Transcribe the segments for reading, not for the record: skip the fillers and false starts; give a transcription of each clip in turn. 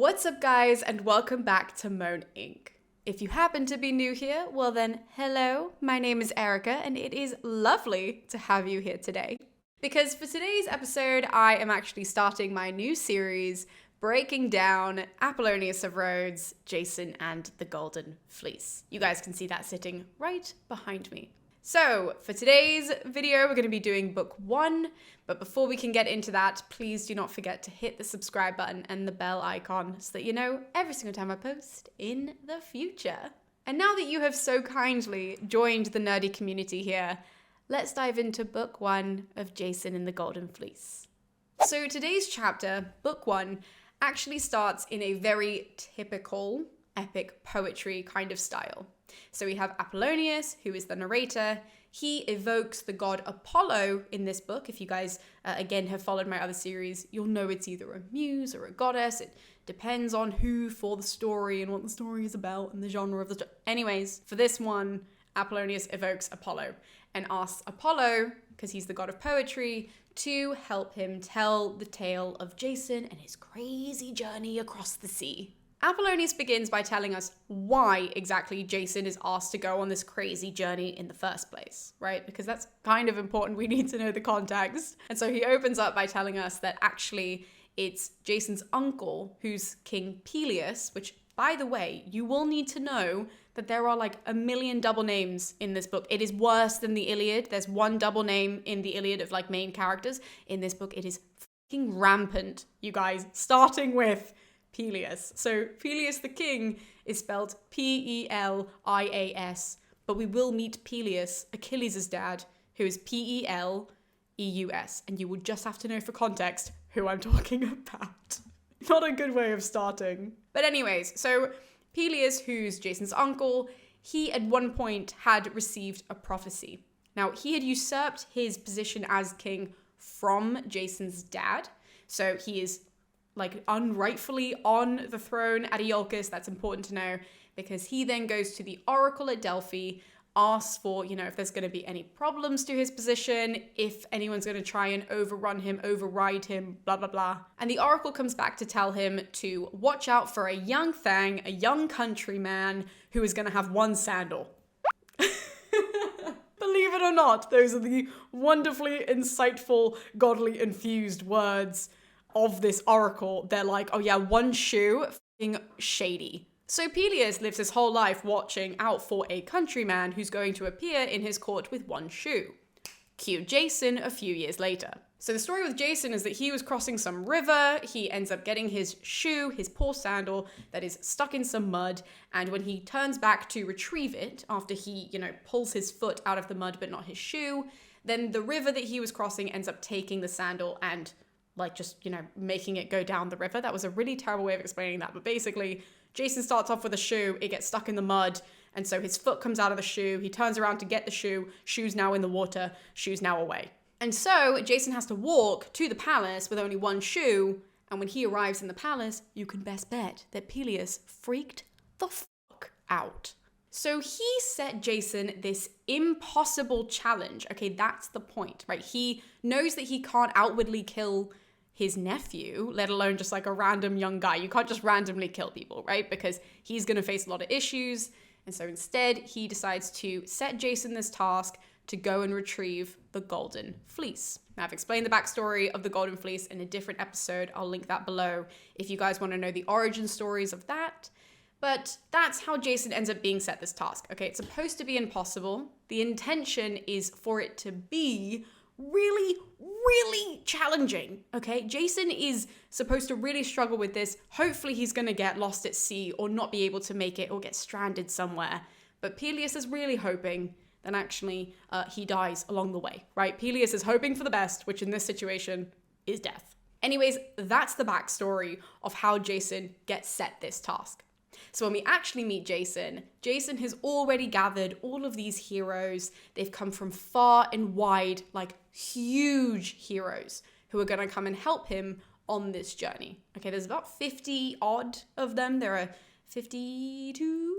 What's up, guys, and welcome back to MoAn Inc. If you happen to be new here, well then, hello, my name is Erica, and it is lovely to have you here today. Because for today's episode, I am actually starting my new series, breaking down Apollonius of Rhodes, Jason, and the Golden Fleece. You guys can see that sitting right behind me. So, for today's video, we're going to be doing book 1, but before we can get into that, please do not forget to hit the subscribe button and the bell icon so that you know every single time I post in the future. And now that you have so kindly joined the nerdy community here, let's dive into book 1 of Jason and the Golden Fleece. So today's chapter, book 1, actually starts in a very typical epic poetry kind of style. So we have Apollonius, who is the narrator. He evokes the god Apollo in this book. If you guys, again, have followed my other series, you'll know it's either a muse or a goddess. It depends on who for the story and what the story is about and the genre of the story. Anyways, for this one, Apollonius evokes Apollo and asks Apollo, because he's the god of poetry, to help him tell the tale of Jason and his crazy journey across the sea. Apollonius begins by telling us why exactly Jason is asked to go on this crazy journey in the first place, right? Because that's kind of important. We need to know the context. And so he opens up by telling us that actually it's Jason's uncle, who's King Peleus, which, by the way, you will need to know that there are like a million double names in this book. It is worse than the Iliad. There's one double name in the Iliad of like main characters. In this book, it is fucking rampant, you guys, starting with Peleus. So Peleus the king is spelled P-E-L-I-A-S, but we will meet Peleus, Achilles' dad, who is P-E-L-E-U-S, and you will just have to know for context who I'm talking about. Not a good way of starting. But anyways, so Peleus, who's Jason's uncle, he at one point had received a prophecy. Now, he had usurped his position as king from Jason's dad, so he is like unrightfully on the throne at IOLKOS. That's important to know because he then goes to the oracle at Delphi, asks for, if there's going to be any problems to his position, if anyone's going to try and overrun him, override him, blah, blah, blah. And the oracle comes back to tell him to watch out for a young thang, a young countryman who is going to have one sandal. Believe it or not, those are the wonderfully insightful, godly infused words of this oracle. They're like, oh yeah, one shoe, f***ing shady. So Peleus lives his whole life watching out for a countryman who's going to appear in his court with one shoe. Cue Jason a few years later. So the story with Jason is that he was crossing some river, he ends up getting his shoe, his poor sandal, that is stuck in some mud, and when he turns back to retrieve it, after he, pulls his foot out of the mud but not his shoe, then the river that he was crossing ends up taking the sandal and making it go down the river. That was a really terrible way of explaining that. But basically, Jason starts off with a shoe, it gets stuck in the mud, and so his foot comes out of the shoe, he turns around to get the shoe, shoe's now in the water, shoe's now away. And so Jason has to walk to the palace with only one shoe, and when he arrives in the palace, you can best bet that Peleus freaked the fuck out. So he set Jason this impossible challenge. Okay, that's the point, right? He knows that he can't outwardly kill his nephew, let alone just like a random young guy. You can't just randomly kill people, right? Because he's going to face a lot of issues. And so instead, he decides to set Jason this task to go and retrieve the Golden Fleece. Now, I've explained the backstory of the Golden Fleece in a different episode. I'll link that below if you guys want to know the origin stories of that. But that's how Jason ends up being set this task. Okay, it's supposed to be impossible. The intention is for it to be really, really challenging, okay? Jason is supposed to really struggle with this. Hopefully he's gonna get lost at sea or not be able to make it or get stranded somewhere. But Peleus is really hoping that actually he dies along the way, right? Peleus is hoping for the best, which in this situation is death. Anyways, that's the backstory of how Jason gets set this task. So when we actually meet Jason, Jason has already gathered all of these heroes. They've come from far and wide, like huge heroes who are going to come and help him on this journey. Okay, there's about 50 odd of them. There are 52,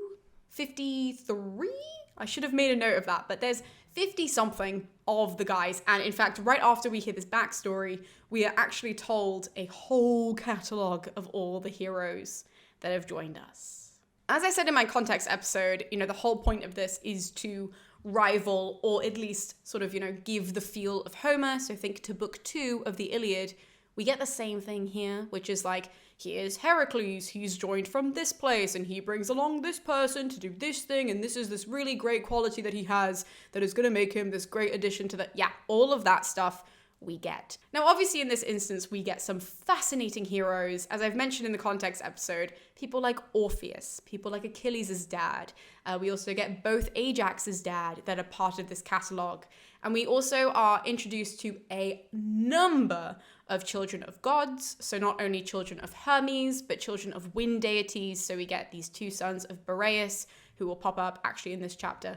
53. I should have made a note of that, but there's 50 something of the guys. And in fact, right after we hear this backstory, we are actually told a whole catalogue of all the heroes that have joined us. As I said in my context episode, the whole point of this is to rival, or at least sort of, give the feel of Homer. So think to book 2 of the Iliad. We get the same thing here, which is like, here's Heracles, he's joined from this place, and he brings along this person to do this thing, and this is this really great quality that he has that is going to make him this great addition to the... Yeah, all of that stuff we get. Now, obviously, in this instance, we get some fascinating heroes. As I've mentioned in the context episode, people like Orpheus, people like Achilles' dad. We also get both Ajax's dad that are part of this catalogue. And we also are introduced to a number of children of gods. So not only children of Hermes, but children of wind deities. So we get these 2 sons of Boreas, who will pop up actually in this chapter.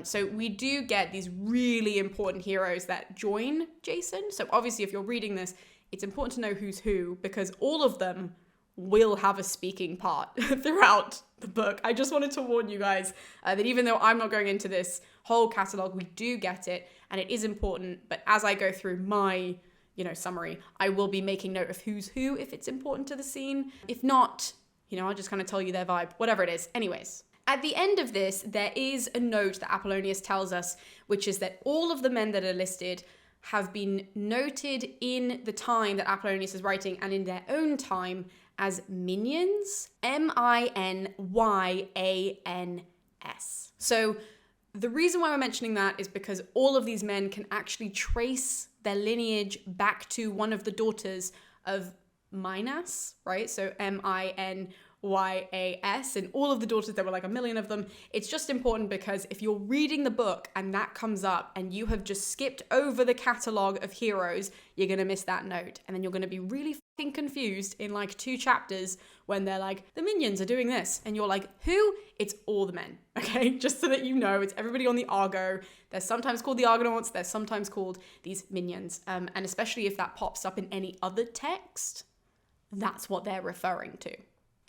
So we do get these really important heroes that join Jason. So obviously, if you're reading this, it's important to know who's who, because all of them will have a speaking part throughout the book. I just wanted to warn you guys that even though I'm not going into this whole catalogue, we do get it, and it is important. But as I go through my, summary, I will be making note of who's who if it's important to the scene. If not, I'll just kind of tell you their vibe, whatever it is. Anyways. At the end of this, there is a note that Apollonius tells us, which is that all of the men that are listed have been noted in the time that Apollonius is writing and in their own time as minions, M-I-N-Y-A-N-S. So the reason why we're mentioning that is because all of these men can actually trace their lineage back to one of the daughters of Minas, right? So M-I-N-Y-A-S, and all of the daughters, there were like a million of them. It's just important because if you're reading the book and that comes up and you have just skipped over the catalogue of heroes, you're going to miss that note. And then you're going to be really fucking confused in like 2 chapters when they're like, the minions are doing this. And you're like, who? It's all the men, okay? Just so that you know, it's everybody on the Argo. They're sometimes called the Argonauts. They're sometimes called these minions. And especially if that pops up in any other text, that's what they're referring to.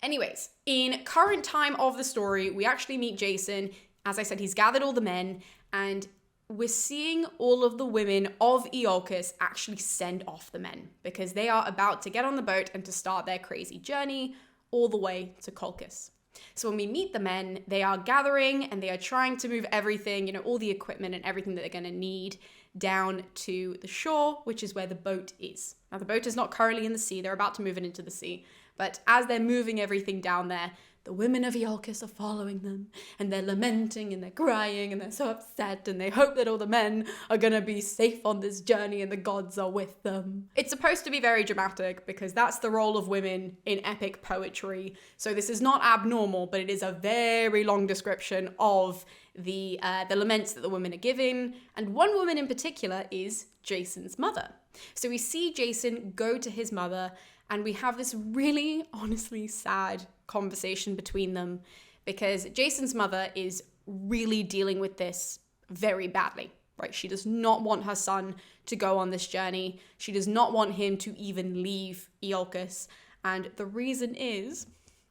Anyways, in current time of the story, we actually meet Jason. As I said, he's gathered all the men, and we're seeing all of the women of IOLKOS actually send off the men because they are about to get on the boat and to start their crazy journey all the way to Colchis. So when we meet the men, they are gathering and they are trying to move everything, all the equipment and everything that they're going to need down to the shore, which is where the boat is. Now, the boat is not currently in the sea. They're about to move it into the sea. But as they're moving everything down there, the women of IOLKOS are following them, and they're lamenting and they're crying and they're so upset, and they hope that all the men are going to be safe on this journey and the gods are with them. It's supposed to be very dramatic because that's the role of women in epic poetry. So this is not abnormal, but it is a very long description of the laments that the women are giving. And one woman in particular is Jason's mother. So we see Jason go to his mother, and we have this really, honestly sad conversation between them because Jason's mother is really dealing with this very badly, right? She does not want her son to go on this journey. She does not want him to even leave IOLKOS. And the reason is,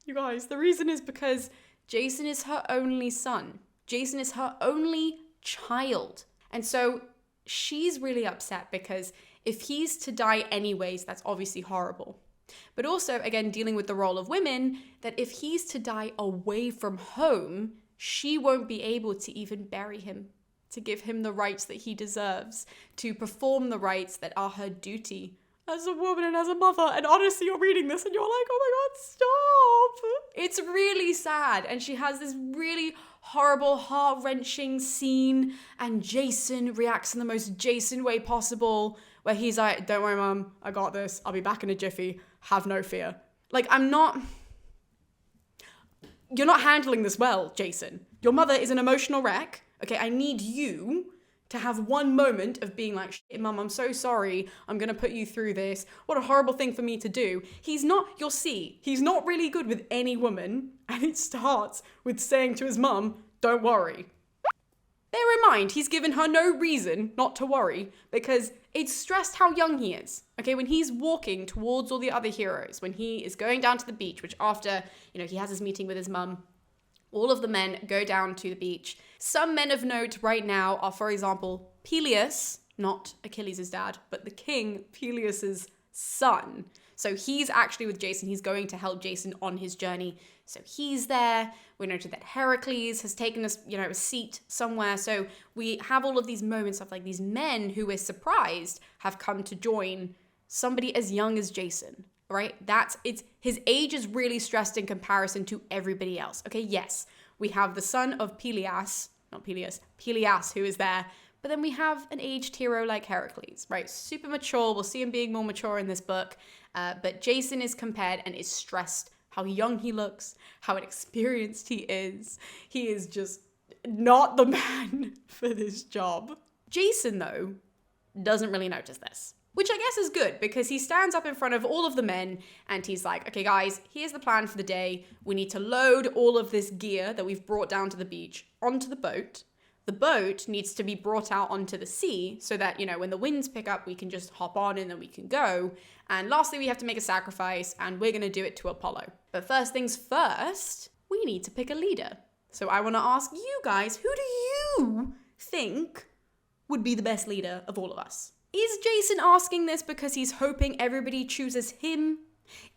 you guys, the reason is because Jason is her only son. Jason is her only child. And so she's really upset because if he's to die anyways, that's obviously horrible. But also, again, dealing with the role of women, that if he's to die away from home, she won't be able to even bury him, to give him the rights that he deserves, to perform the rights that are her duty as a woman and as a mother. And honestly, you're reading this and you're like, oh my God, stop. It's really sad. And she has this really horrible, heart-wrenching scene, and Jason reacts in the most Jason way possible, where he's like, don't worry, Mum, I got this. I'll be back in a jiffy. Have no fear. Like, you're not handling this well, Jason. Your mother is an emotional wreck. Okay, I need you to have one moment of being like, shit, Mum, I'm so sorry. I'm going to put you through this. What a horrible thing for me to do. He's not, you'll see, he's not really good with any woman. And it starts with saying to his mum, don't worry. Bear in mind, he's given her no reason not to worry because it's stressed how young he is. Okay, when he's walking towards all the other heroes, when he is going down to the beach, which after, he has his meeting with his mum, All of the men go down to the beach. Some men of note right now are, for example, Peleus, not Achilles' dad, but the king, Peleus's son. So he's actually with Jason. He's going to help Jason on his journey. So he's there. We noted that Heracles has taken us, a seat somewhere. So we have all of these moments of like these men who we're surprised have come to join somebody as young as Jason, right? His age is really stressed in comparison to everybody else. Okay, yes, we have the son of Peleus, who is there. But then we have an aged hero like Heracles, right? Super mature. We'll see him being more mature in this book. But Jason is compared and is stressed how young he looks, how inexperienced he is. He is just not the man for this job. Jason, though, doesn't really notice this, which I guess is good because he stands up in front of all of the men and he's like, okay, guys, here's the plan for the day. We need to load all of this gear that we've brought down to the beach onto the boat. The boat needs to be brought out onto the sea so that, when the winds pick up, we can just hop on and then we can go. And lastly, we have to make a sacrifice and we're going to do it to Apollo. But first things first, we need to pick a leader. So I want to ask you guys, who do you think would be the best leader of all of us? Is Jason asking this because he's hoping everybody chooses him?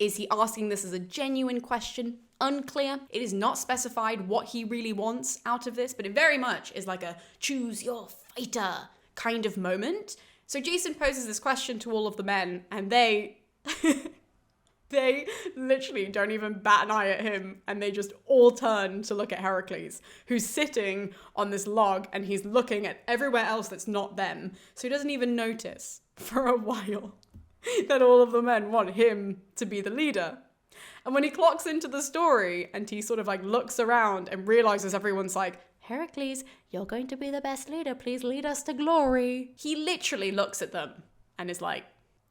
Is he asking this as a genuine question? Unclear. It is not specified what he really wants out of this, but it very much is like a choose your fighter kind of moment. So Jason poses this question to all of the men and they literally don't even bat an eye at him and they just all turn to look at Heracles, who's sitting on this log and he's looking at everywhere else that's not them. So he doesn't even notice for a while that all of the men want him to be the leader. And when he clocks into the story and he sort of like looks around and realizes everyone's like, Heracles, you're going to be the best leader. Please lead us to glory. He literally looks at them and is like,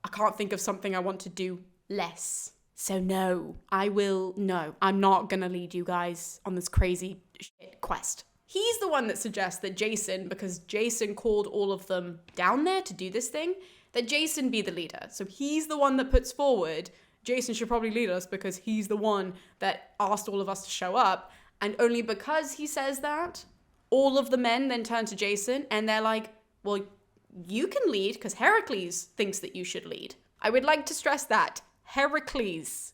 I can't think of something I want to do less. So no, I'm not going to lead you guys on this crazy shit quest. He's the one that suggests that Jason, because Jason called all of them down there to do this thing, that Jason be the leader. So he's the one that puts forward Jason should probably lead us because he's the one that asked all of us to show up. And only because he says that, all of the men then turn to Jason and they're like, well, you can lead because Heracles thinks that you should lead. I would like to stress that. Heracles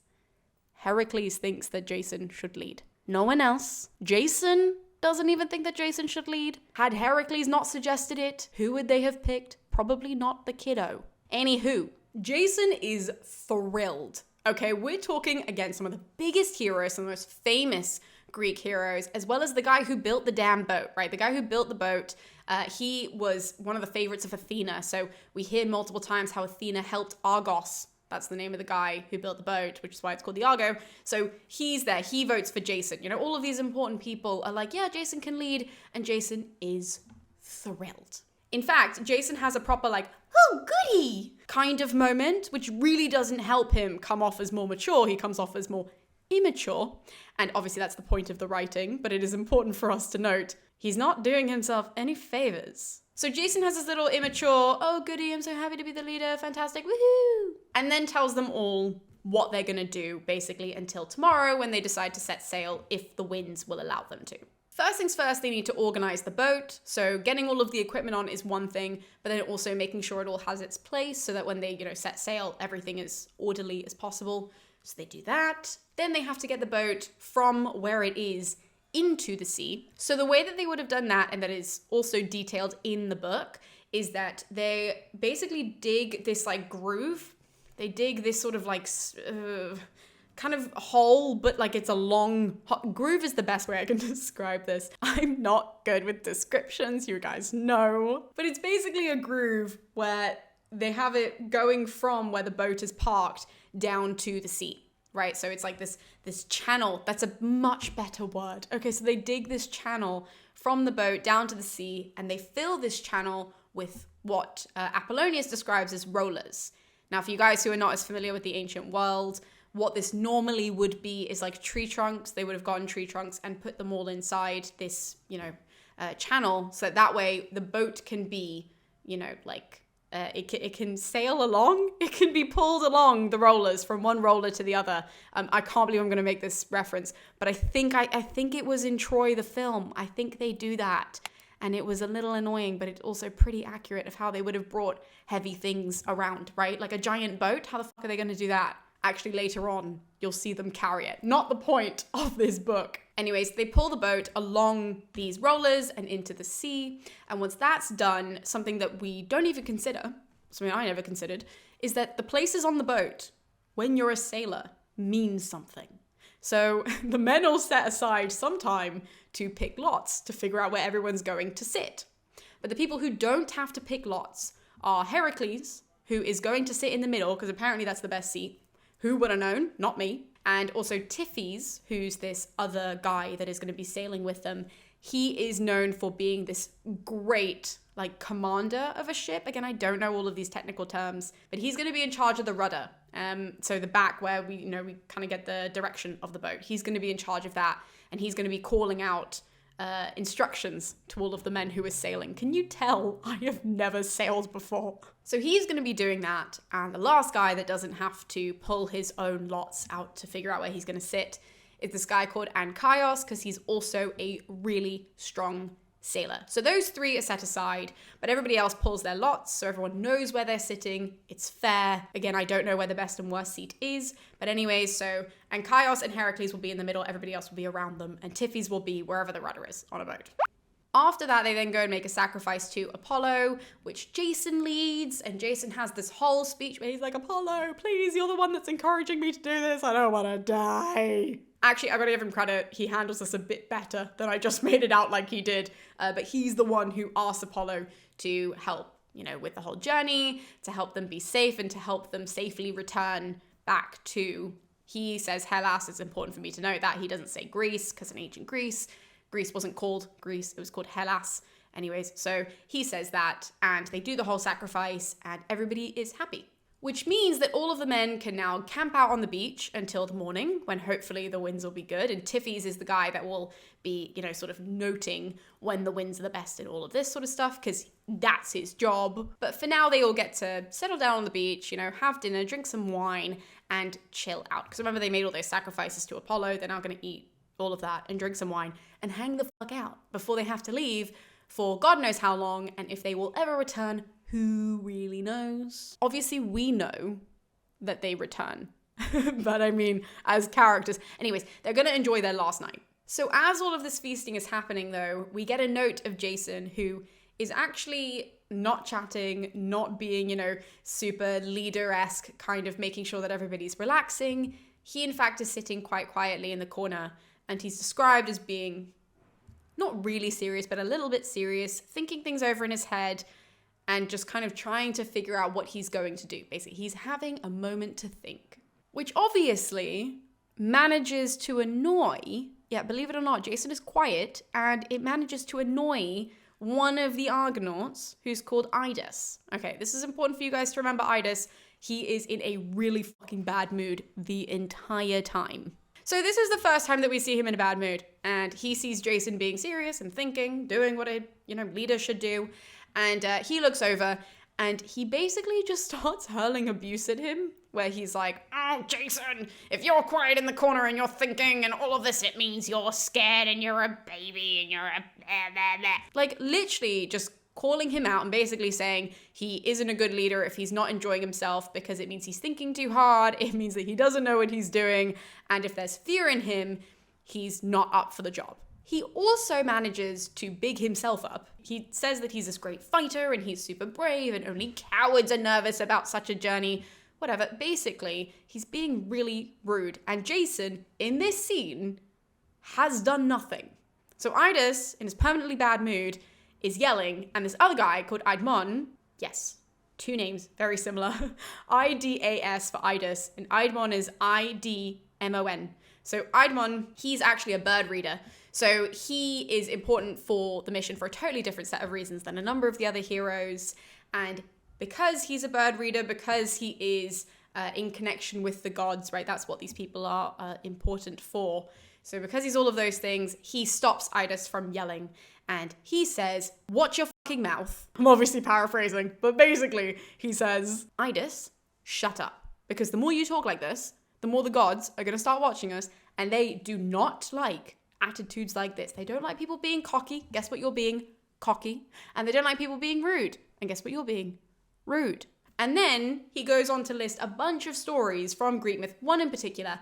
thinks that Jason should lead. No one else. Jason doesn't even think that Jason should lead. Had Heracles not suggested it, who would they have picked? Probably not the kiddo. Anywho, Jason is thrilled. Okay, we're talking, again, some of the biggest heroes, some of the most famous Greek heroes, as well as the guy who built the damn boat, right? The guy who built the boat, he was one of the favorites of Athena. So we hear multiple times how Athena helped Argos. That's the name of the guy who built the boat, which is why it's called the Argo. So he's there. He votes for Jason. All of these important people are like, yeah, Jason can lead. And Jason is thrilled. In fact, Jason has a proper like, oh, goody kind of moment, which really doesn't help him come off as more mature. He comes off as more immature. And obviously that's the point of the writing, but it is important for us to note he's not doing himself any favors. So Jason has this little immature, oh, goody, I'm so happy to be the leader, fantastic, woohoo! And then tells them all what they're gonna do basically until tomorrow when they decide to set sail if the winds will allow them to. First things first, they need to organize the boat. So getting all of the equipment on is one thing, but then also making sure it all has its place so that when they, set sail, everything is orderly as possible. So they do that. Then they have to get the boat from where it is into the sea. So the way that they would have done that, and that is also detailed in the book, is that they basically dig this like groove. They dig this sort of like kind of hole, but like it's a long groove is the best way I can describe this. I'm not good with descriptions, you guys know. But it's basically a groove where they have it going from where the boat is parked down to the sea, right? So it's like this channel. That's a much better word. Okay, so they dig this channel from the boat down to the sea, and they fill this channel with what Apollonius describes as rollers. Now, for you guys who are not as familiar with the ancient world, what this normally would be is like tree trunks. They would have gotten tree trunks and put them all inside this, channel. So that way the boat can be, like It can sail along. It can be pulled along the rollers from one roller to the other. I can't believe I'm going to make this reference, but I think it was in Troy the film. I think they do that, and it was a little annoying, but it's also pretty accurate of how they would have brought heavy things around, right? Like a giant boat. How the fuck are they going to do that? Actually, later on, you'll see them carry it. Not the point of this book. Anyways, they pull the boat along these rollers and into the sea. And once that's done, something that we don't even consider, something I never considered, is that the places on the boat, when you're a sailor, means something. So the men all set aside some time to pick lots to figure out where everyone's going to sit. But the people who don't have to pick lots are Heracles, who is going to sit in the middle, because apparently that's the best seat. Who would have known? Not me. And also Tiphys, who's this other guy that is going to be sailing with them. He is known for being this great, like, commander of a ship. Again, I don't know all of these technical terms, but he's going to be in charge of the rudder. So the back where we kind of get the direction of the boat. He's going to be in charge of that, and he's going to be calling out instructions to all of the men who are sailing. Can you tell I have never sailed before? So he's going to be doing that, and the last guy that doesn't have to pull his own lots out to figure out where he's going to sit is this guy called CHIOS, because he's also a really strong sailor. So those three are set aside, but everybody else pulls their lots, so everyone knows where they're sitting. It's fair. Again, I don't know where the best and worst seat is, but anyways, so CHIOS and Heracles will be in the middle, everybody else will be around them, and Tiphys will be wherever the rudder is on a boat. After that, they then go and make a sacrifice to Apollo, which Jason leads, and Jason has this whole speech where he's like, Apollo, please, you're the one that's encouraging me to do this. I don't want to die. Actually, I gotta give him credit. He handles this a bit better than I just made it out like he did. But he's the one who asked Apollo to help, with the whole journey, to help them be safe and to help them safely return back to, he says Hellas. It's important for me to note that. He doesn't say Greece, because in ancient Greece wasn't called Greece, it was called Hellas. Anyways, so he says that, and they do the whole sacrifice, and everybody is happy. Which means that all of the men can now camp out on the beach until the morning, when hopefully the winds will be good. And Tiphys is the guy that will be, sort of noting when the winds are the best and all of this sort of stuff, because that's his job. But for now, they all get to settle down on the beach, have dinner, drink some wine, and chill out. Because remember, they made all those sacrifices to Apollo. They're now going to eat all of that and drink some wine and hang the fuck out before they have to leave for God knows how long. And if they will ever return, who really knows? Obviously, we know that they return, but I mean, as characters. Anyways, they're going to enjoy their last night. So as all of this feasting is happening, though, we get a note of Jason, who is actually not chatting, not being, super leader-esque, kind of making sure that everybody's relaxing. He, in fact, is sitting quite quietly in the corner, and he's described as being not really serious, but a little bit serious, thinking things over in his head, and just kind of trying to figure out what he's going to do. Basically, he's having a moment to think, which obviously manages to annoy, believe it or not, Jason is quiet, and it manages to annoy one of the Argonauts, who's called Idas. Okay, this is important for you guys to remember Idas. He is in a really fucking bad mood the entire time. So this is the first time that we see him in a bad mood, and he sees Jason being serious and thinking, doing what a, leader should do. And he looks over, and he basically just starts hurling abuse at him, where he's like, oh, Jason, if you're quiet in the corner and you're thinking and all of this, it means you're scared and you're a baby and you're a blah, blah, blah. Like, literally just calling him out and basically saying he isn't a good leader if he's not enjoying himself, because it means he's thinking too hard, it means that he doesn't know what he's doing, and if there's fear in him, he's not up for the job. He also manages to big himself up. He says that he's this great fighter and he's super brave and only cowards are nervous about such a journey. Whatever. Basically, he's being really rude. And Jason, in this scene, has done nothing. So Idas, in his permanently bad mood, is yelling, and this other guy called Idmon, yes, two names, very similar, Idas for Idas, and Idmon is Idmon. So Idmon, he's actually a bird reader. So he is important for the mission for a totally different set of reasons than a number of the other heroes. And because he's a bird reader, because he is in connection with the gods, right? That's what these people are important for. So because he's all of those things, he stops Idas from yelling. And he says, watch your fucking mouth. I'm obviously paraphrasing, but basically he says, Idas, shut up. Because the more you talk like this, the more the gods are going to start watching us. And they do not like attitudes like this. They don't like people being cocky. Guess what you're being? Cocky. And they don't like people being rude. And guess what you're being? Rude. And then he goes on to list a bunch of stories from Greek myth, one in particular,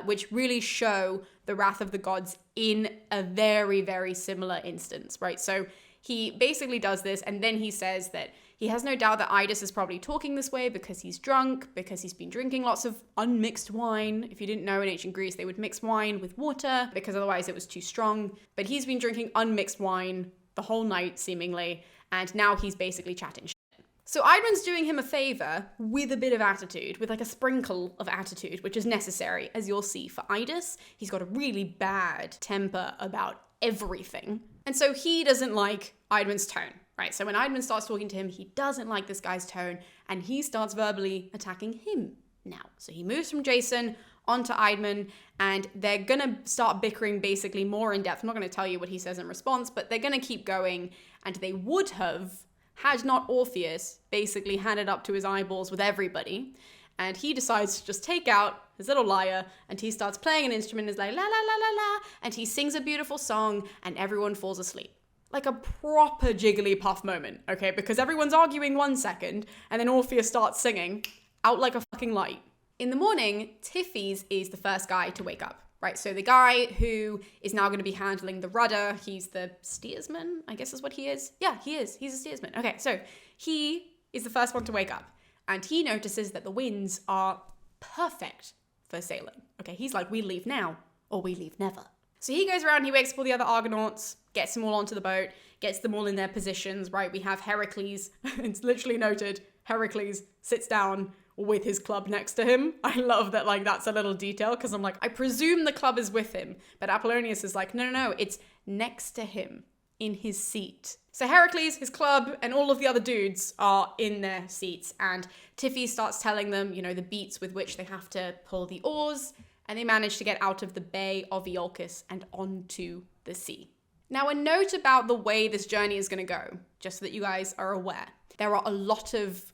which really show the wrath of the gods in a very, very similar instance, right? So he basically does this, and then he says that he has no doubt that Idas is probably talking this way because he's drunk, because he's been drinking lots of unmixed wine. If you didn't know, in ancient Greece, they would mix wine with water because otherwise it was too strong. But he's been drinking unmixed wine the whole night, seemingly, and now he's basically chatting shit. So Idman's doing him a favor with a bit of attitude, with like a sprinkle of attitude, which is necessary, as you'll see for Idas. He's got a really bad temper about everything. And so he doesn't like Idman's tone, right? So when Idman starts talking to him, he doesn't like this guy's tone, and he starts verbally attacking him now. So he moves from Jason onto Idman, and they're gonna start bickering basically more in depth. I'm not gonna tell you what he says in response, but they're gonna keep going, and they would have had not Orpheus basically had it up to his eyeballs with everybody. And he decides to just take out his little lyre, and he starts playing an instrument, is like la la la la la, and he sings a beautiful song, and everyone falls asleep. Like a proper Jigglypuff moment, okay? Because everyone's arguing 1 second, and then Orpheus starts singing out like a fucking light. In the morning, Tiphys is the first guy to wake up, right? So the guy who is now going to be handling the rudder, he's the steersman, I guess is what he is. Yeah, he is. He's a steersman. Okay, so he is the first one to wake up, and he notices that the winds are perfect for sailing. Okay, he's like, we leave now, or we leave never. So he goes around, he wakes up all the other Argonauts, gets them all onto the boat, gets them all in their positions, right? We have Heracles, it's literally noted, Heracles sits down with his club next to him. I love that, like, that's a little detail, because I'm like, I presume the club is with him, but Apollonius is like, no, it's next to him in his seat. So Heracles, his club, and all of the other dudes are in their seats, and Tiphys starts telling them, you know, the beats with which they have to pull the oars, and they manage to get out of the bay of IOLKOS and onto the sea. Now, a note about the way this journey is going to go, just so that you guys are aware. There are a lot of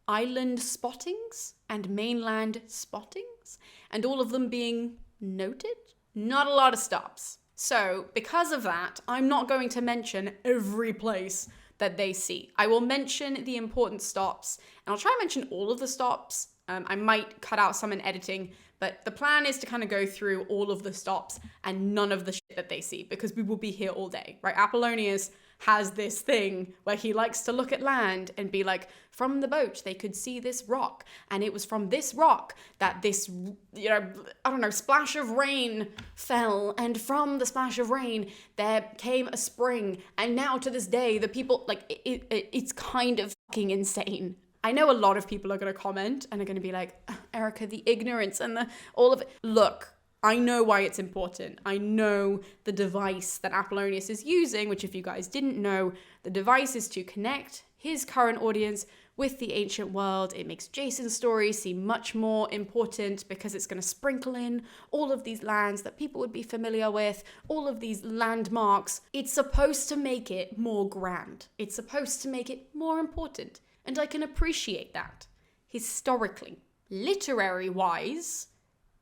island spottings and mainland spottings, and all of them being noted. Not a lot of stops. So, because of that, I'm not going to mention every place that they see. I will mention the important stops, and I'll try and mention all of the stops. I might cut out some in editing, but the plan is to kind of go through all of the stops and none of the shit that they see, because we will be here all day, right? Apollonius has this thing where he likes to look at land and be like, from the boat, they could see this rock. And it was from this rock that this, you know, I don't know, splash of rain fell. And from the splash of rain, there came a spring. And now to this day, the people, like, it's kind of fucking insane. I know a lot of people are going to comment and are going to be like, Erica, the ignorance and all of it. Look, I know why it's important. I know the device that Apollonius is using, which if you guys didn't know, the device is to connect his current audience with the ancient world. It makes Jason's story seem much more important because it's going to sprinkle in all of these lands that people would be familiar with, all of these landmarks. It's supposed to make it more grand. It's supposed to make it more important. And I can appreciate that. Historically, literary-wise,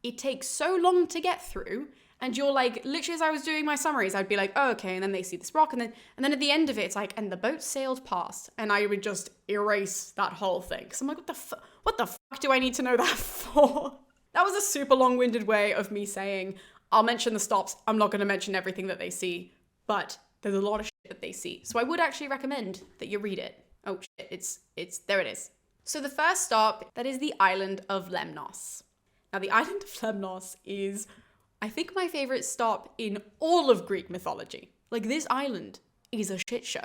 it takes so long to get through, and you're like, literally as I was doing my summaries, I'd be like, oh, okay, and then they see this rock, and then at the end of it, it's like, and the boat sailed past, and I would just erase that whole thing. Because I'm like, what the fuck do I need to know that for? That was a super long-winded way of me saying, I'll mention the stops, I'm not going to mention everything that they see, but there's a lot of shit that they see. So I would actually recommend that you read it. Oh shit, it's there it is. So the first stop, that is the island of Lemnos. Now the island of Lemnos is, I think, my favorite stop in all of Greek mythology. Like, this island is a shit show.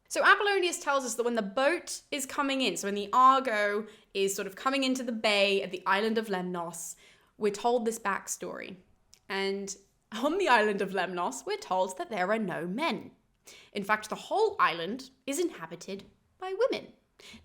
So Apollonius tells us that when the boat is coming in, so when the Argo is sort of coming into the bay at the island of Lemnos, we're told this backstory. And on the island of Lemnos, we're told that there are no men. In fact, the whole island is inhabited by women.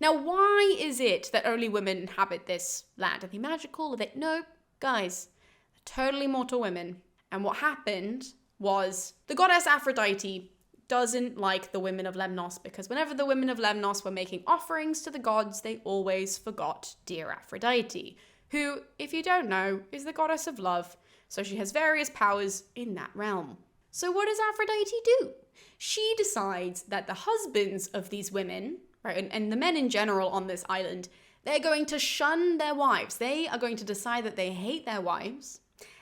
Now, why is it that only women inhabit this land? Are they magical? Are they? No, guys, they're totally mortal women. And what happened was the goddess Aphrodite doesn't like the women of Lemnos because whenever the women of Lemnos were making offerings to the gods, they always forgot dear Aphrodite, who, if you don't know, is the goddess of love. So she has various powers in that realm. So what does Aphrodite do? She decides that the husbands of these women, right, and the men in general on this island, they're going to shun their wives. They are going to decide that they hate their wives,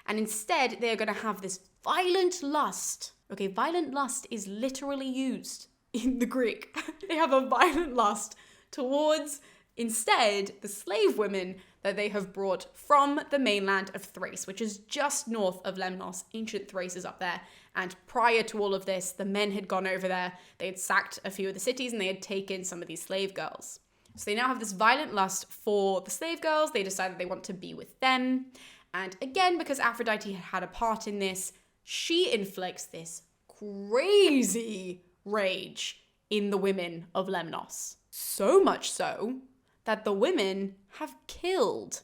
and instead they are going to have this violent lust. Okay, violent lust is literally used in the Greek. They have a violent lust towards, instead, the slave women that they have brought from the mainland of Thrace, which is just north of Lemnos. Ancient Thrace is up there. And prior to all of this, the men had gone over there. They had sacked a few of the cities and they had taken some of these slave girls. So they now have this violent lust for the slave girls. They decide that they want to be with them. And again, because Aphrodite had a part in this, she inflicts this crazy rage in the women of Lemnos. So much so that the women have killed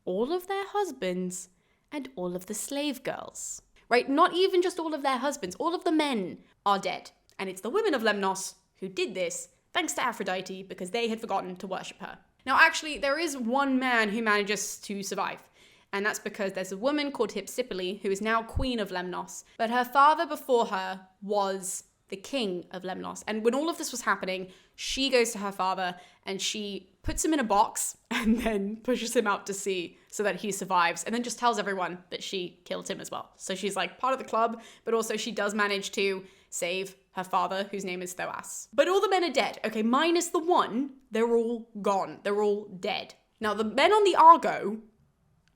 all of their husbands and all of the slave girls. Right? Not even just all of their husbands, all of the men are dead. And it's the women of Lemnos who did this, thanks to Aphrodite, because they had forgotten to worship her. Now, actually, there is one man who manages to survive. And that's because there's a woman called Hypsipyle, who is now queen of Lemnos. But her father before her was the king of Lemnos. And when all of this was happening, she goes to her father and she puts him in a box and then pushes him out to sea so that he survives, and then just tells everyone that she killed him as well. So she's like part of the club, but also she does manage to save her father, whose name is Thoas. But all the men are dead, okay, minus the one. They're all gone. They're all dead. Now, the men on the Argo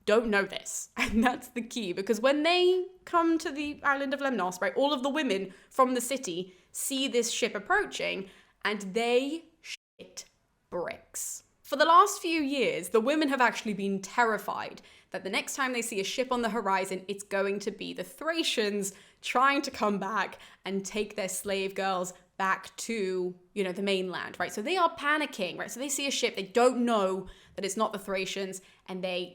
don't know this, and that's the key, because when they come to the island of Lemnos, right, all of the women from the city see this ship approaching, and they shit bricks. For the last few years, the women have actually been terrified that the next time they see a ship on the horizon, it's going to be the Thracians trying to come back and take their slave girls back to, the mainland, right? So they are panicking, right? So they see a ship, they don't know that it's not the Thracians, and they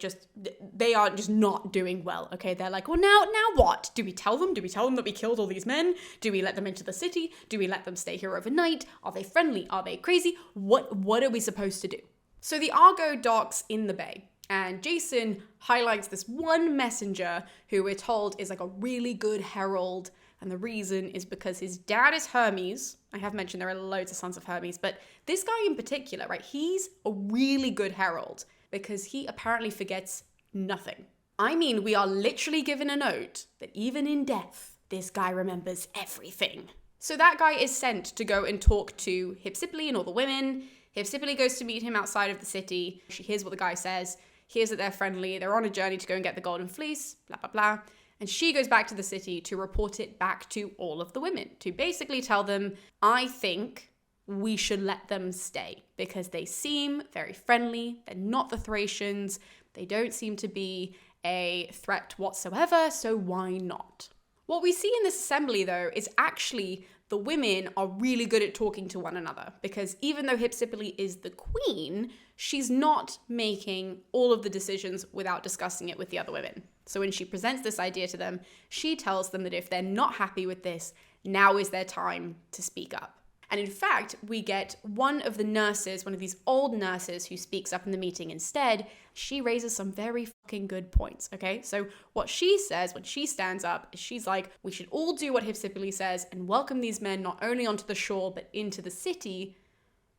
are just not doing well, okay? They're like, well, now what? Do we tell them? Do we tell them that we killed all these men? Do we let them into the city? Do we let them stay here overnight? Are they friendly? Are they crazy? What are we supposed to do? So the Argo docks in the bay, and Jason highlights this one messenger who we're told is like a really good herald. And the reason is because his dad is Hermes. I have mentioned there are loads of sons of Hermes, but this guy in particular, right, he's a really good herald because he apparently forgets nothing. I mean, we are literally given a note that even in death, this guy remembers everything. So that guy is sent to go and talk to Hypsipyle and all the women. Hypsipyle goes to meet him outside of the city. She hears what the guy says, hears that they're friendly, they're on a journey to go and get the Golden Fleece, blah, blah, blah. And she goes back to the city to report it back to all of the women, to basically tell them, I think we should let them stay because they seem very friendly. They're not the Thracians. They don't seem to be a threat whatsoever, so why not? What we see in this assembly, though, is actually the women are really good at talking to one another because even though Hypsipyle is the queen, she's not making all of the decisions without discussing it with the other women. So when she presents this idea to them, she tells them that if they're not happy with this, now is their time to speak up. And in fact, we get one of the nurses, one of these old nurses who speaks up in the meeting instead. She raises some very fucking good points, okay? So what she says when she stands up is she's like, we should all do what Hypsipyle says and welcome these men not only onto the shore, but into the city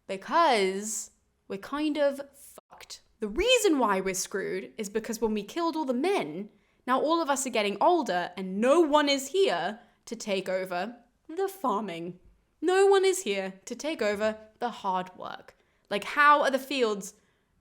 because we're kind of fucked. The reason why we're screwed is because when we killed all the men, now all of us are getting older and no one is here to take over the farming. No one is here to take over the hard work. Like, how are the fields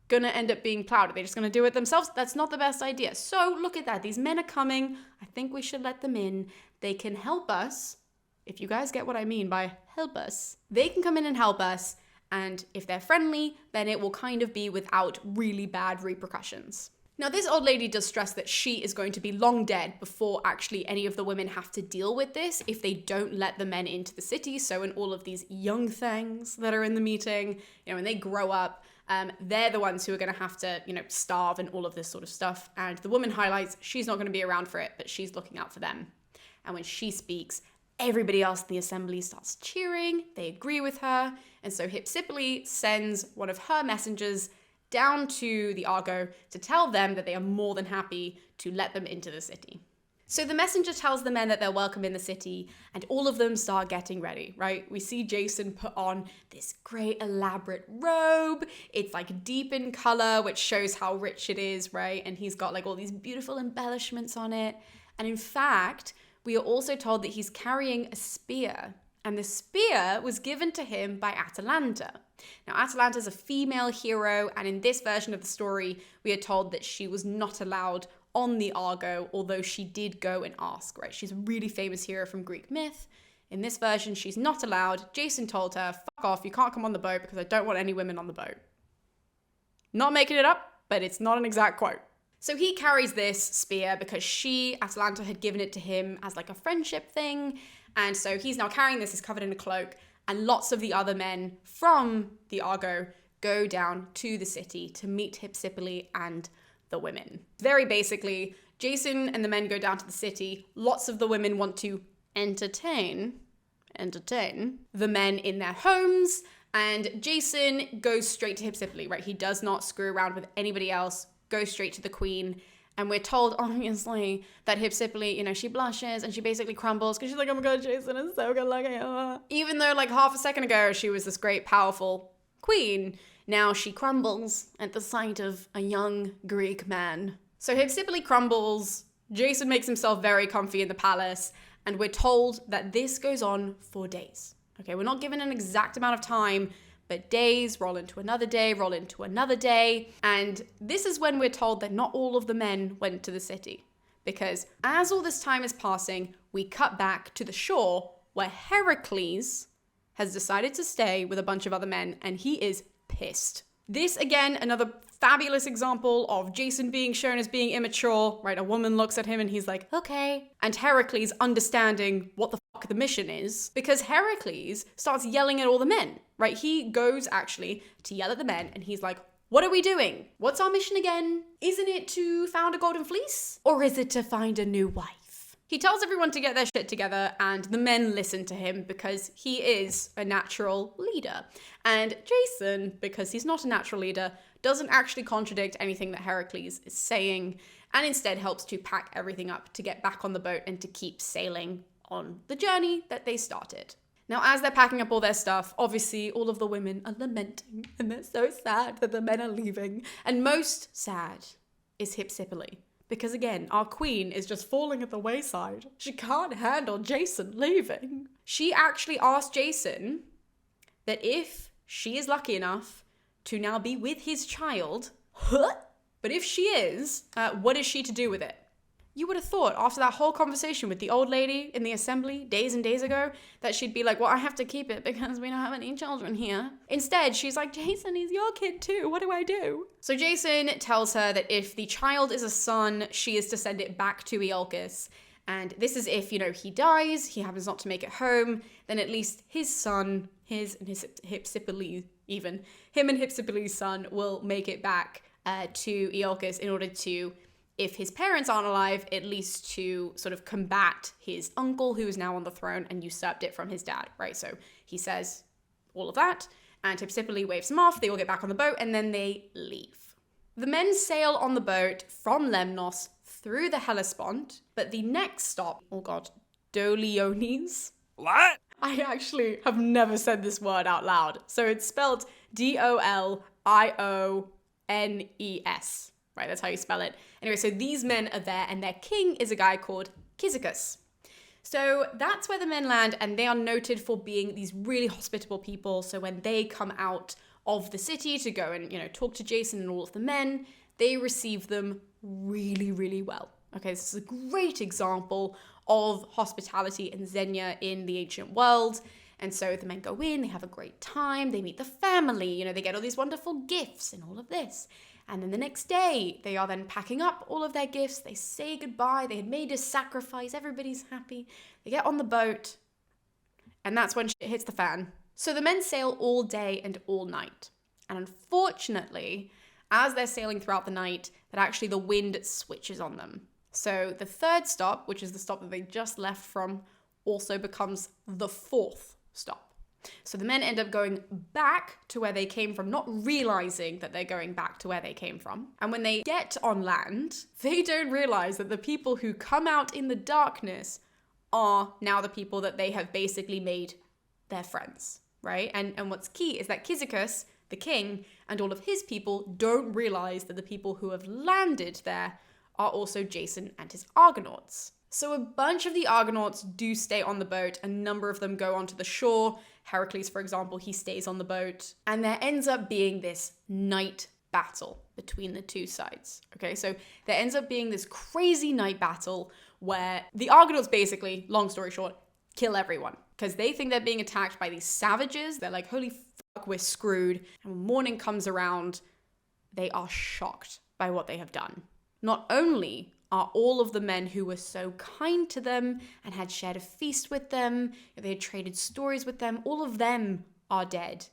gonna end up being plowed? Are they just gonna do it themselves? That's not the best idea. So look at that. These men are coming. I think we should let them in. They can help us. If you guys get what I mean by help us, they can come in and help us. And if they're friendly, then it will kind of be without really bad repercussions. Now, this old lady does stress that she is going to be long dead before actually any of the women have to deal with this if they don't let the men into the city. So when all of these young things that are in the meeting, when they grow up, they're the ones who are going to have to, starve and all of this sort of stuff. And the woman highlights she's not going to be around for it, but she's looking out for them. And when she speaks, Everybody else in the assembly starts cheering, they agree with her, and so Hypsipyle sends one of her messengers down to the Argo to tell them that they are more than happy to let them into the city. So the messenger tells the men that they're welcome in the city, and all of them start getting ready, right? We see Jason put on this great elaborate robe. It's like deep in color, which shows how rich it is, right? And he's got like all these beautiful embellishments on it. And in fact, we are also told that he's carrying a spear, and the spear was given to him by Atalanta. Now, Atalanta is a female hero, and in this version of the story, we are told that she was not allowed on the Argo, although she did go and ask, right? She's a really famous hero from Greek myth. In this version, she's not allowed. Jason told her, fuck off, you can't come on the boat because I don't want any women on the boat. Not making it up, but it's not an exact quote. So he carries this spear because Atalanta, had given it to him as like a friendship thing. And so he's now carrying this, he's covered in a cloak, and lots of the other men from the Argo go down to the city to meet Hypsipyle and the women. Very basically, Jason and the men go down to the city. Lots of the women want to entertain the men in their homes, and Jason goes straight to Hypsipyle, right? He does not screw around with anybody else, goes straight to the queen. And we're told, obviously, that Hypsipyle, she blushes and she basically crumbles because she's like, oh my god, Jason is so good looking. Even though like half a second ago, she was this great, powerful queen, now she crumbles at the sight of a young Greek man. So Hypsipyle crumbles, Jason makes himself very comfy in the palace, and we're told that this goes on for days. Okay, we're not given an exact amount of time, but days roll into another day, and this is when we're told that not all of the men went to the city. Because as all this time is passing, we cut back to the shore where Heracles has decided to stay with a bunch of other men, and he is pissed. This, again, another fabulous example of Jason being shown as being immature, right? A woman looks at him and he's like, okay. And Heracles understanding what the fuck the mission is, because Heracles starts yelling at all the men, right? He goes actually to yell at the men and he's like, what are we doing? What's our mission again? Isn't it to found a Golden Fleece? Or is it to find a new wife? He tells everyone to get their shit together, and the men listen to him because he is a natural leader. And Jason, because he's not a natural leader, doesn't actually contradict anything that Heracles is saying, and instead helps to pack everything up to get back on the boat and to keep sailing on the journey that they started. Now, as they're packing up all their stuff, obviously all of the women are lamenting, and they're so sad that the men are leaving. And most sad is Hypsipyle. Because again, our queen is just falling at the wayside. She can't handle Jason leaving. She actually asked Jason that if she is lucky enough to now be with his child, but if she is, what is she to do with it? You would have thought after that whole conversation with the old lady in the assembly days and days ago that she'd be like, well, I have to keep it because we don't have any children here. Instead, she's like, Jason, he's your kid too. What do I do? So Jason tells her that if the child is a son, she is to send it back to IOLKOS. And this is if, he dies, he happens not to make it home, then at least his son, him and Hypsipyle's son will make it back to IOLKOS in order to, if his parents aren't alive, at least to sort of combat his uncle who is now on the throne and usurped it from his dad, right? So he says all of that, and Hypsipyle waves him off, they all get back on the boat, and then they leave. The men sail on the boat from Lemnos through the Hellespont, but the next stop, Doliones. What? I actually have never said this word out loud. So it's spelled Doliones. Right, that's how you spell it. Anyway, so these men are there, and their king is a guy called Cyzicus. So that's where the men land, and they are noted for being these really hospitable people. So when they come out of the city to go and, talk to Jason and all of the men, they receive them really, really well. Okay, this is a great example of hospitality and xenia in the ancient world. And so the men go in, they have a great time, they meet the family, they get all these wonderful gifts and all of this. And then the next day, they are then packing up all of their gifts. They say goodbye. They had made a sacrifice. Everybody's happy. They get on the boat. And that's when shit hits the fan. So the men sail all day and all night. And unfortunately, as they're sailing throughout the night, that actually the wind switches on them. So the third stop, which is the stop that they just left from, also becomes the fourth stop. So the men end up going back to where they came from, not realizing that they're going back to where they came from. And when they get on land, they don't realize that the people who come out in the darkness are now the people that they have basically made their friends, right? And what's key is that Cyzicus, the king, and all of his people don't realize that the people who have landed there are also Jason and his Argonauts. So a bunch of the Argonauts do stay on the boat. A number of them go onto the shore. Heracles, for example, he stays on the boat. And there ends up being this night battle between the two sides. Okay, so there ends up being this crazy night battle where the Argonauts basically, long story short, kill everyone because they think they're being attacked by these savages. They're like, holy fuck, we're screwed. And when morning comes around, they are shocked by what they have done. Not only are all of the men who were so kind to them and had shared a feast with them, they had traded stories with them, all of them are dead.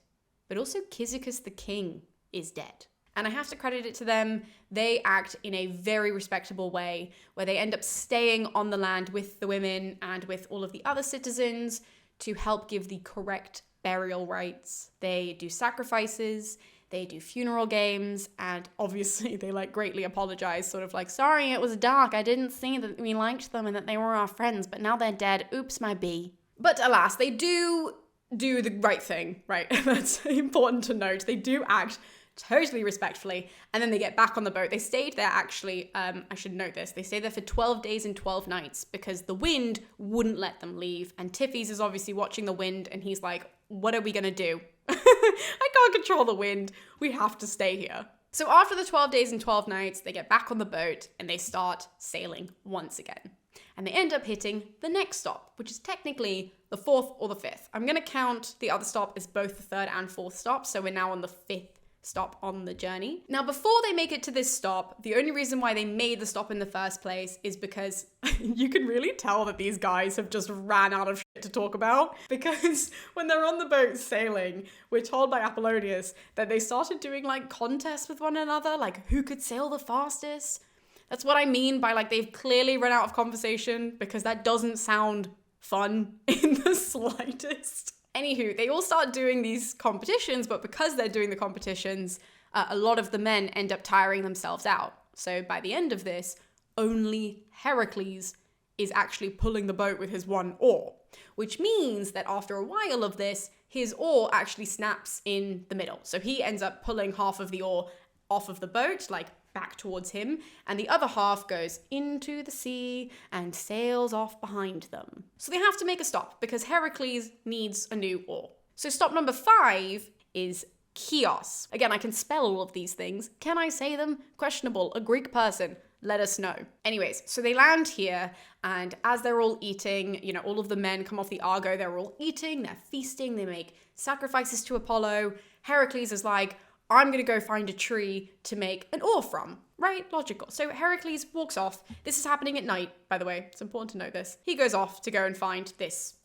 But also Cyzicus the king is dead. And I have to credit it to them. They act in a very respectable way where they end up staying on the land with the women and with all of the other citizens to help give the correct burial rites. They do sacrifices, they do funeral games, and obviously they like greatly apologize, sort of like, sorry, it was dark. I didn't see that we liked them and that they were our friends, but now they're dead. Oops, my bee. But alas, they do the right thing, right? That's important to note. They do act totally respectfully, and then they get back on the boat. They stayed there actually, I should note this, they stayed there for 12 days and 12 nights because the wind wouldn't let them leave, and Tiphys is obviously watching the wind and he's like, what are we gonna do? I can't control the wind, we have to stay here. So after the 12 days and 12 nights, they get back on the boat and they start sailing once again. And they end up hitting the next stop, which is technically the fourth or the fifth. I'm gonna count the other stop as both the third and fourth stop, so we're now on the fifth stop on the journey. Now, before they make it to this stop, the only reason why they made the stop in the first place is because you can really tell that these guys have just ran out of shit to talk about, because when they're on the boat sailing, we're told by Apollonius that they started doing like contests with one another, like who could sail the fastest. That's what I mean by like they've clearly run out of conversation, because that doesn't sound fun in the slightest. Anywho, they all start doing these competitions, but because they're doing the competitions, a lot of the men end up tiring themselves out. So by the end of this, only Heracles is actually pulling the boat with his one oar, which means that after a while of this, his oar actually snaps in the middle. So he ends up pulling half of the oar off of the boat, like back towards him, and the other half goes into the sea and sails off behind them. So they have to make a stop because Heracles needs a new oar. So stop number 5 is CHIOS. Again, I can spell all of these things. Can I say them? Questionable. A Greek person. Let us know. Anyways, so they land here, and as they're all eating, you know, all of the men come off the Argo, they're all eating, they're feasting, they make sacrifices to Apollo. Heracles is like, I'm gonna go find a tree to make an oar from, right? Logical. So Heracles walks off. This is happening at night, by the way. It's important to know this. He goes off to go and find this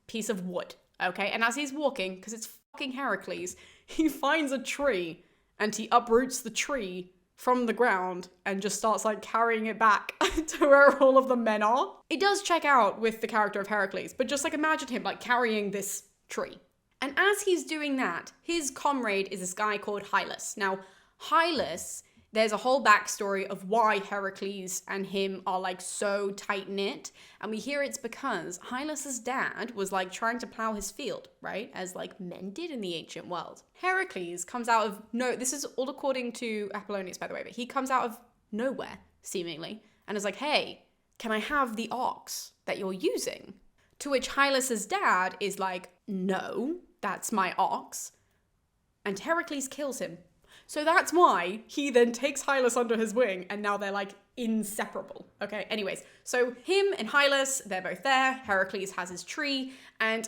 piece of wood, okay? And as he's walking, because it's fucking Heracles, he finds a tree and he uproots the tree from the ground and just starts like carrying it back to where all of the men are. It does check out with the character of Heracles, but just like imagine him like carrying this tree. And as he's doing that, his comrade is this guy called Hylas. Now, Hylas, there's a whole backstory of why Heracles and him are like so tight-knit. And we hear it's because Hylas's dad was like trying to plow his field, right? As like men did in the ancient world. Heracles comes out of this is all according to Apollonius, by the way, but he comes out of nowhere, seemingly, and is like, hey, can I have the ox that you're using? To which Hylas's dad is like, no, that's my ox. And Heracles kills him. So that's why he then takes Hylas under his wing, and now they're like inseparable. Okay, anyways, so him and Hylas, they're both there. Heracles has his tree and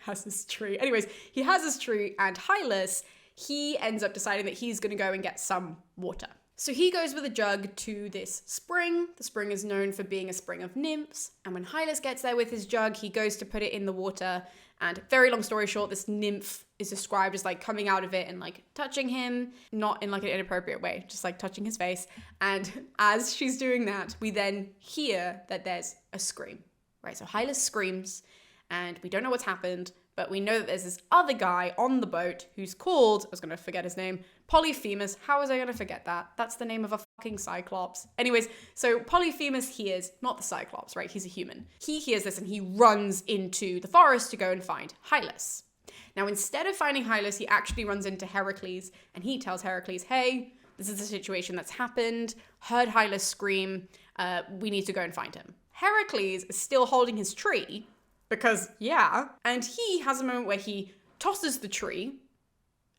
Anyways, he has his tree, and Hylas, he ends up deciding that he's gonna go and get some water. So he goes with a jug to this spring. The spring is known for being a spring of nymphs. And when Hylas gets there with his jug, he goes to put it in the water. And very long story short, this nymph is described as like coming out of it and like touching him, not in like an inappropriate way, just like touching his face. And as she's doing that, we then hear that there's a scream, right? So Hylas screams, and we don't know what's happened, but we know that there's this other guy on the boat who's called, I was going to forget his name, Polyphemus. How was I going to forget that? That's the name of a fucking Cyclops. Anyways, so Polyphemus hears, not the Cyclops, right? He's a human. He hears this and he runs into the forest to go and find Hylas. Now, instead of finding Hylas, he actually runs into Heracles, and he tells Heracles, hey, this is the situation that's happened. Heard Hylas scream. We need to go and find him. Heracles is still holding his tree, because, yeah, and he has a moment where he tosses the tree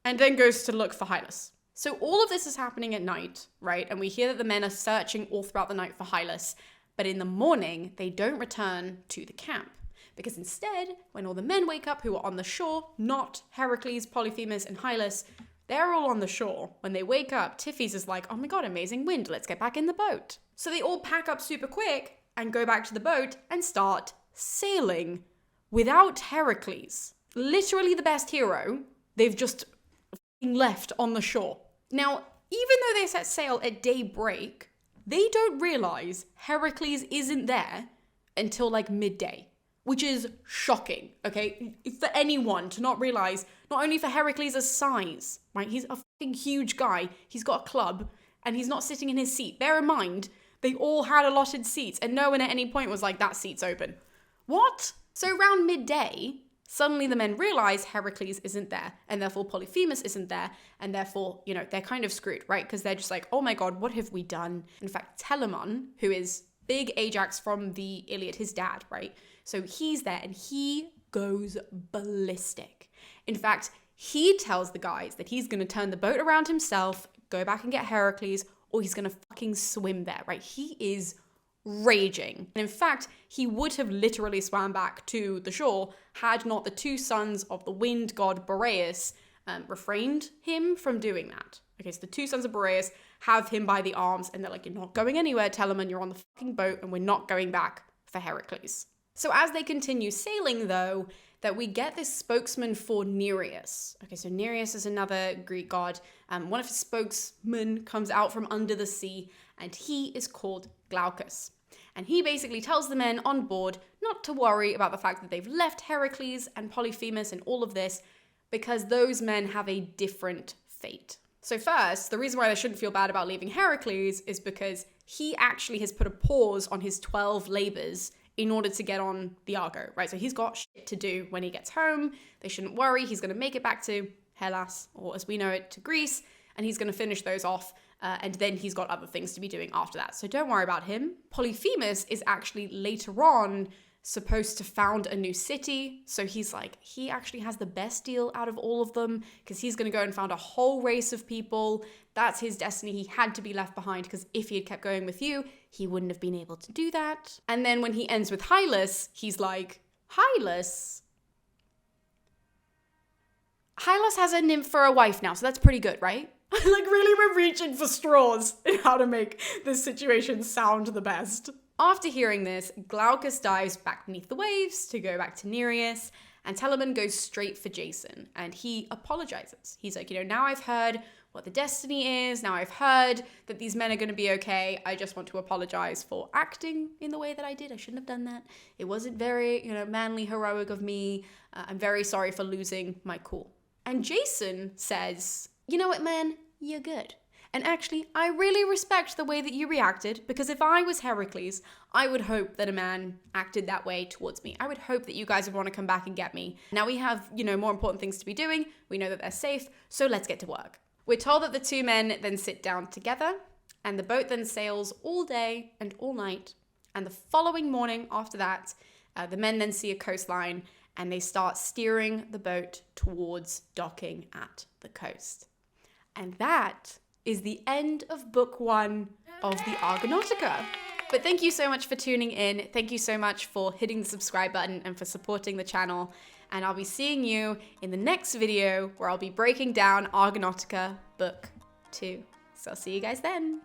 and then goes to look for Hylas. So all of this is happening at night, right? And we hear that the men are searching all throughout the night for Hylas, but in the morning, they don't return to the camp. Because instead, when all the men wake up who are on the shore, not Heracles, Polyphemus, and Hylas, they're all on the shore. When they wake up, Tiphys is like, oh my god, amazing wind, let's get back in the boat. So they all pack up super quick and go back to the boat and start sailing without Heracles. Literally the best hero, they've just left on the shore. Now, even though they set sail at daybreak, they don't realize Heracles isn't there until like midday, which is shocking, okay? For anyone to not realize, not only for Heracles' size, right? He's a fucking huge guy, he's got a club, and he's not sitting in his seat. Bear in mind, they all had allotted seats, and no one at any point was like, that seat's open. What? So around midday, suddenly the men realize Heracles isn't there, and therefore Polyphemus isn't there, and therefore, you know, they're kind of screwed, right? Because they're just like, oh my god, what have we done? In fact, Telamon, who is big Ajax from the Iliad, his dad, right? So he's there, and he goes ballistic. In fact, he tells the guys that he's going to turn the boat around himself, go back and get Heracles, or he's going to fucking swim there, right? He is raging. And in fact, he would have literally swam back to the shore had not the two sons of the wind god Boreas refrained him from doing that. Okay, so the two sons of Boreas have him by the arms, and they're like, you're not going anywhere, Telamon, you're on the fucking boat, and we're not going back for Heracles. So as they continue sailing, though, that we get this spokesman for Nereus. Okay, so Nereus is another Greek god. One of his spokesmen comes out from under the sea, and he is called Glaucus. And he basically tells the men on board not to worry about the fact that they've left Heracles and Polyphemus and all of this, because those men have a different fate. So first, the reason why they shouldn't feel bad about leaving Heracles is because he actually has put a pause on his 12 labors in order to get on the Argo, right? So he's got shit to do when he gets home. They shouldn't worry. He's going to make it back to Hellas, or as we know it, to Greece, and he's going to finish those off. And then he's got other things to be doing after that. So don't worry about him. Polyphemus is actually later on supposed to found a new city. So he's like, he actually has the best deal out of all of them, because he's going to go and found a whole race of people. That's his destiny. He had to be left behind, because if he had kept going with you, he wouldn't have been able to do that. And then when he ends with Hylas, he's like, Hylas has a nymph for a wife now, so that's pretty good, right? Like, really, we're reaching for straws in how to make this situation sound the best. After hearing this, Glaucus dives back beneath the waves to go back to Nereus, and Telamon goes straight for Jason, and he apologizes. He's like, you know, now I've heard what the destiny is, now I've heard that these men are going to be okay, I just want to apologize for acting in the way that I did. I shouldn't have done that. It wasn't very, you know, manly, heroic of me. I'm very sorry for losing my cool. And Jason says, you know what, man, you're good. And actually, I really respect the way that you reacted, because if I was Heracles, I would hope that a man acted that way towards me. I would hope that you guys would want to come back and get me. Now we have, you know, more important things to be doing. We know that they're safe, so let's get to work. We're told that the two men then sit down together, and the boat then sails all day and all night. And the following morning after that, the men then see a coastline, and they start steering the boat towards docking at the coast. And that is the end of book 1 of the Argonautica. But thank you so much for tuning in. Thank you so much for hitting the subscribe button and for supporting the channel. And I'll be seeing you in the next video, where I'll be breaking down Argonautica book 2. So I'll see you guys then.